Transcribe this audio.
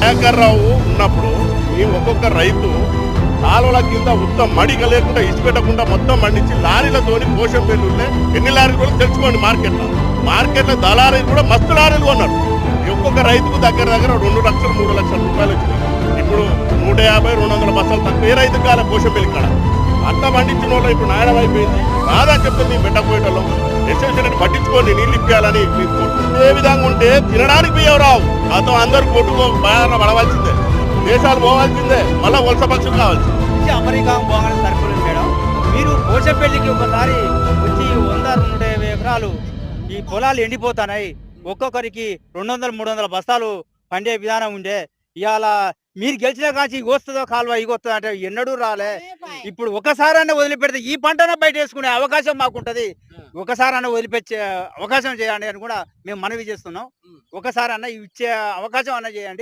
శేఖర్రావు ఉన్నప్పుడు ఈ ఒక్కొక్క రైతు కాలువల కింద ఉత్తం మడిక లేకుండా ఇసుపెట్టకుండా మొత్తం మండించి లారీలతోని పోషం పెళ్ళుంటే ఎన్ని లారీలు కూడా తెలుసుకోండి మార్కెట్లో దళారీలు కూడా మస్తు లారీలు కొన్నారు. ఒక్కొక్క రైతుకు దగ్గర 2 లక్షలు 3 లక్షల రూపాయలు వచ్చినాయి. ఇప్పుడు 150 200 బస్సాలు తక్కువ ఏ రైతు కాలే పోషం పెళ్లి కాడ అట్లా పండించిన వాళ్ళు ఇప్పుడు నాయడం అయిపోయింది. బాధ చెప్తే మేము పెట్టకపోయేటోళ్ళం ఎస్ఎస్సీని పట్టించుకోండి నీళ్ళు ఇప్పించాలని. మీకు ఏ విధంగా ఉంటే తినడానికి బియ్యం రావు, అతను అందరూ కొట్టుకో బాగా పడవలసిందే, దేశాలు పోవాల్సిందే, మళ్ళీ వలస పక్షులు కావాల్సిందే. అమెరికా పోగానే సరిపోలేదు మేడం. మీరు పోషంపల్లికి ఒకసారి వచ్చి 100-150 ఎకరాలు ఈ పొలాలు ఎండిపోతాయి, ఒక్కొక్కరికి 200-300 బస్తాలు పండే విధానం ఉండే. ఇవాళ మీరు గెలిచిన కాచి వస్తుందో కాలువ ఇగొస్తుందో అంటే ఎన్నడూ రాలే. ఇప్పుడు ఒకసారైనా వదిలిపెడితే ఈ పంటనే బయట వేసుకునే అవకాశం మాకుంటది. ఒకసారైనా వదిలిపెట్టే అవకాశం చేయండి అని కూడా మేము మనవి చేస్తున్నాం. ఒకసారి అన్న ఇచ్చే అవకాశం అన్న చేయండి.